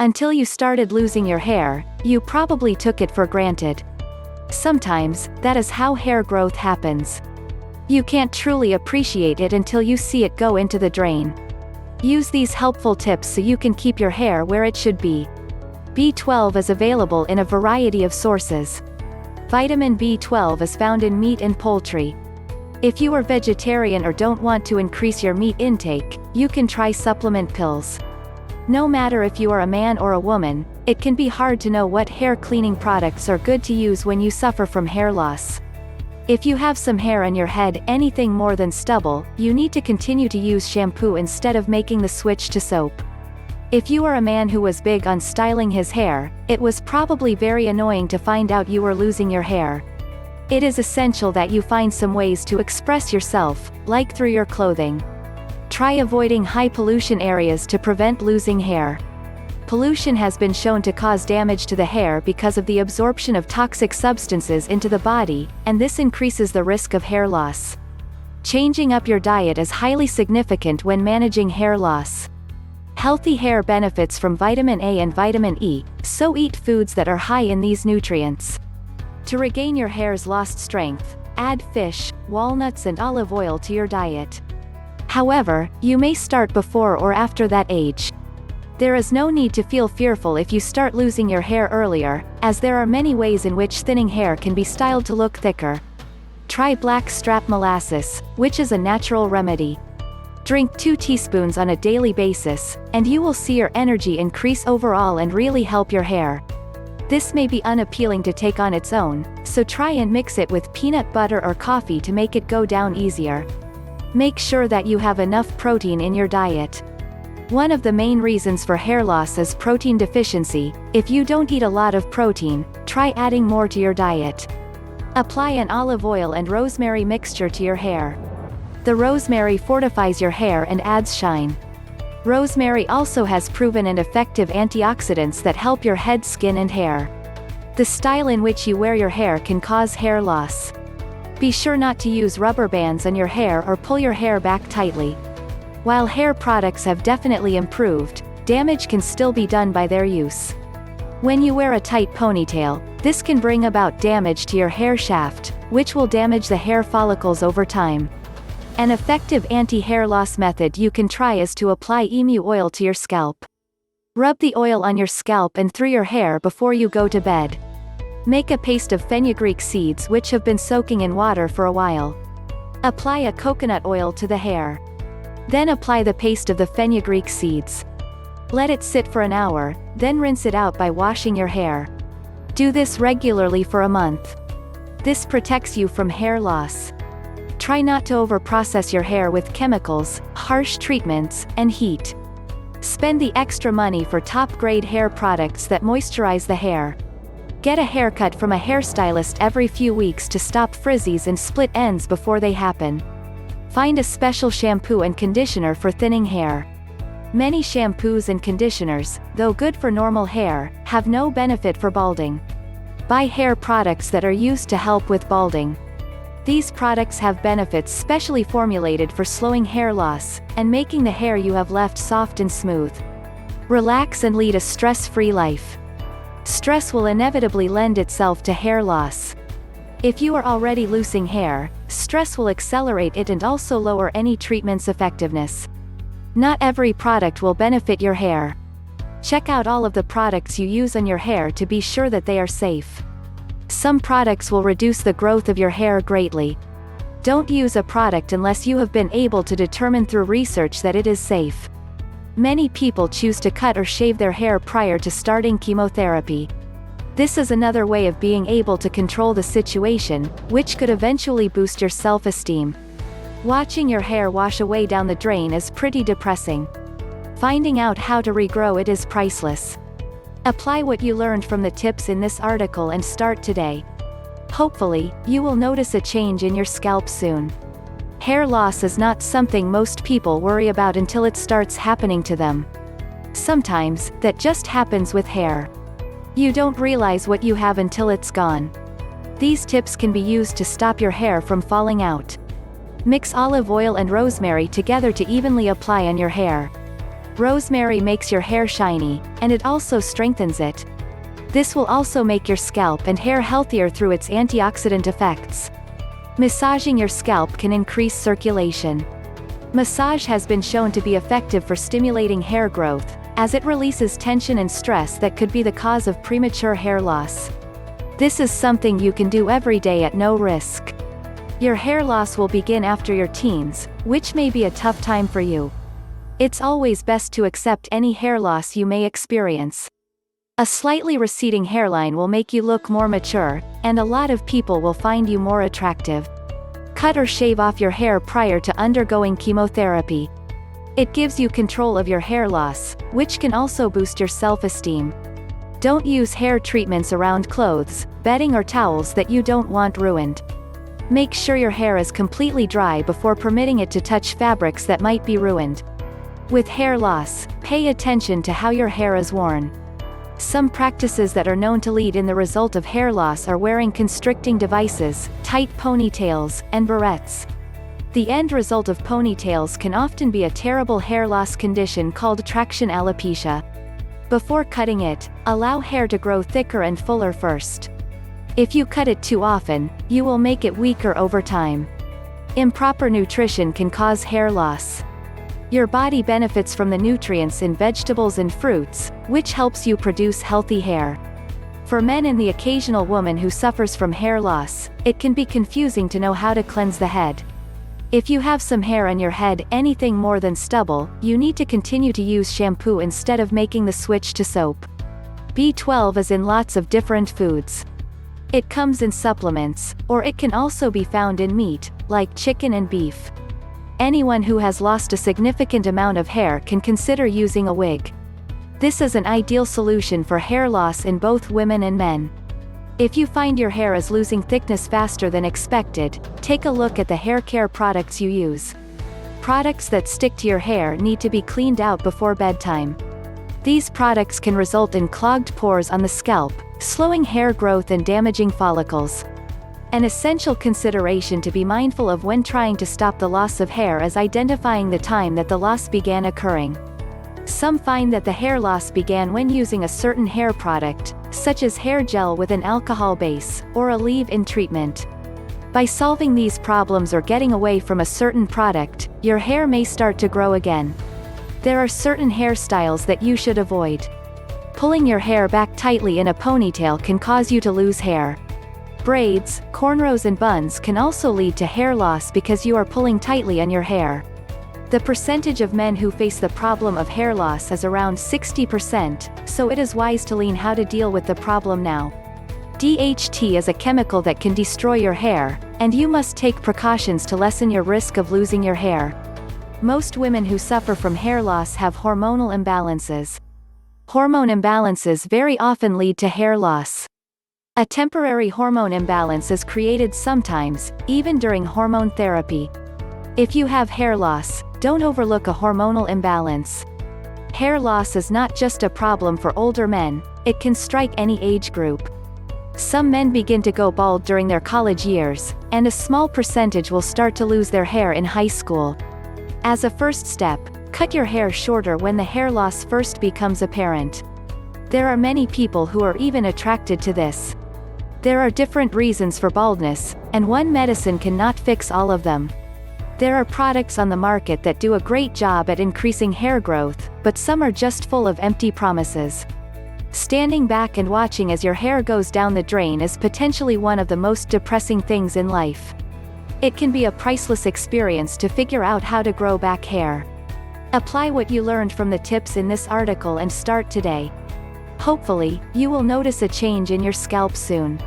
Until you started losing your hair, you probably took it for granted. Sometimes, that is how hair growth happens. You can't truly appreciate it until you see it go into the drain. Use these helpful tips so you can keep your hair where it should be. B12 is available in a variety of sources. Vitamin B12 is found in meat and poultry. If you are vegetarian or don't want to increase your meat intake, you can try supplement pills. No matter if you are a man or a woman, it can be hard to know what hair cleaning products are good to use when you suffer from hair loss. If you have some hair on your head, anything more than stubble, you need to continue to use shampoo instead of making the switch to soap. If you are a man who was big on styling his hair, it was probably very annoying to find out you were losing your hair. It is essential that you find some ways to express yourself, like through your clothing. Try avoiding high pollution areas to prevent losing hair. Pollution has been shown to cause damage to the hair because of the absorption of toxic substances into the body, and this increases the risk of hair loss. Changing up your diet is highly significant when managing hair loss. Healthy hair benefits from vitamin A and vitamin E, so eat foods that are high in these nutrients. To regain your hair's lost strength, add fish, walnuts and olive oil to your diet. However, you may start before or after that age. There is no need to feel fearful if you start losing your hair earlier, as there are many ways in which thinning hair can be styled to look thicker. Try black strap molasses, which is a natural remedy. Drink 2 teaspoons on a daily basis, and you will see your energy increase overall and really help your hair. This may be unappealing to take on its own, so try and mix it with peanut butter or coffee to make it go down easier. Make sure that you have enough protein in your diet. One of the main reasons for hair loss is protein deficiency. If you don't eat a lot of protein, try adding more to your diet. Apply an olive oil and rosemary mixture to your hair. The rosemary fortifies your hair and adds shine. Rosemary also has proven and effective antioxidants that help your head, skin and hair. The style in which you wear your hair can cause hair loss. Be sure not to use rubber bands on your hair or pull your hair back tightly. While hair products have definitely improved, damage can still be done by their use. When you wear a tight ponytail, this can bring about damage to your hair shaft, which will damage the hair follicles over time. An effective anti-hair loss method you can try is to apply emu oil to your scalp. Rub the oil on your scalp and through your hair before you go to bed. Make a paste of fenugreek seeds which have been soaking in water for a while. Apply a coconut oil to the hair. Then apply the paste of the fenugreek seeds. Let it sit for an hour, then rinse it out by washing your hair. Do this regularly for a month. This protects you from hair loss. Try not to overprocess your hair with chemicals, harsh treatments, and heat. Spend the extra money for top-grade hair products that moisturize the hair. Get a haircut from a hairstylist every few weeks to stop frizzies and split ends before they happen. Find a special shampoo and conditioner for thinning hair. Many shampoos and conditioners, though good for normal hair, have no benefit for balding. Buy hair products that are used to help with balding. These products have benefits specially formulated for slowing hair loss, and making the hair you have left soft and smooth. Relax and lead a stress-free life. Stress will inevitably lend itself to hair loss. If you are already losing hair, stress will accelerate it and also lower any treatment's effectiveness. Not every product will benefit your hair. Check out all of the products you use on your hair to be sure that they are safe. Some products will reduce the growth of your hair greatly. Don't use a product unless you have been able to determine through research that it is safe. Many people choose to cut or shave their hair prior to starting chemotherapy. This is another way of being able to control the situation, which could eventually boost your self-esteem. Watching your hair wash away down the drain is pretty depressing. Finding out how to regrow it is priceless. Apply what you learned from the tips in this article and start today. Hopefully, you will notice a change in your scalp soon. Hair loss is not something most people worry about until it starts happening to them. Sometimes, that just happens with hair. You don't realize what you have until it's gone. These tips can be used to stop your hair from falling out. Mix olive oil and rosemary together to evenly apply on your hair. Rosemary makes your hair shiny, and it also strengthens it. This will also make your scalp and hair healthier through its antioxidant effects. Massaging your scalp can increase circulation. Massage has been shown to be effective for stimulating hair growth, as it releases tension and stress that could be the cause of premature hair loss. This is something you can do every day at no risk. Your hair loss will begin after your teens, which may be a tough time for you. It's always best to accept any hair loss you may experience. A slightly receding hairline will make you look more mature, and a lot of people will find you more attractive. Cut or shave off your hair prior to undergoing chemotherapy. It gives you control of your hair loss, which can also boost your self-esteem. Don't use hair treatments around clothes, bedding or towels that you don't want ruined. Make sure your hair is completely dry before permitting it to touch fabrics that might be ruined. With hair loss, pay attention to how your hair is worn. Some practices that are known to lead in the result of hair loss are wearing constricting devices, tight ponytails, and barrettes. The end result of ponytails can often be a terrible hair loss condition called traction alopecia. Before cutting it, allow hair to grow thicker and fuller first. If you cut it too often, you will make it weaker over time. Improper nutrition can cause hair loss. Your body benefits from the nutrients in vegetables and fruits, which helps you produce healthy hair. For men and the occasional woman who suffers from hair loss, it can be confusing to know how to cleanse the head. If you have some hair on your head, anything more than stubble, you need to continue to use shampoo instead of making the switch to soap. B12 is in lots of different foods. It comes in supplements, or it can also be found in meat, like chicken and beef. Anyone who has lost a significant amount of hair can consider using a wig. This is an ideal solution for hair loss in both women and men. If you find your hair is losing thickness faster than expected, take a look at the hair care products you use. Products that stick to your hair need to be cleaned out before bedtime. These products can result in clogged pores on the scalp, slowing hair growth and damaging follicles. An essential consideration to be mindful of when trying to stop the loss of hair is identifying the time that the loss began occurring. Some find that the hair loss began when using a certain hair product, such as hair gel with an alcohol base, or a leave-in treatment. By solving these problems or getting away from a certain product, your hair may start to grow again. There are certain hairstyles that you should avoid. Pulling your hair back tightly in a ponytail can cause you to lose hair. Braids, cornrows and buns can also lead to hair loss because you are pulling tightly on your hair. The percentage of men who face the problem of hair loss is around 60%, so it is wise to learn how to deal with the problem now. DHT is a chemical that can destroy your hair, and you must take precautions to lessen your risk of losing your hair. Most women who suffer from hair loss have hormonal imbalances. Hormone imbalances very often lead to hair loss. A temporary hormone imbalance is created sometimes, even during hormone therapy. If you have hair loss, don't overlook a hormonal imbalance. Hair loss is not just a problem for older men, it can strike any age group. Some men begin to go bald during their college years, and a small percentage will start to lose their hair in high school. As a first step, cut your hair shorter when the hair loss first becomes apparent. There are many people who are even attracted to this. There are different reasons for baldness, and one medicine cannot fix all of them. There are products on the market that do a great job at increasing hair growth, but some are just full of empty promises. Standing back and watching as your hair goes down the drain is potentially one of the most depressing things in life. It can be a priceless experience to figure out how to grow back hair. Apply what you learned from the tips in this article and start today. Hopefully, you will notice a change in your scalp soon.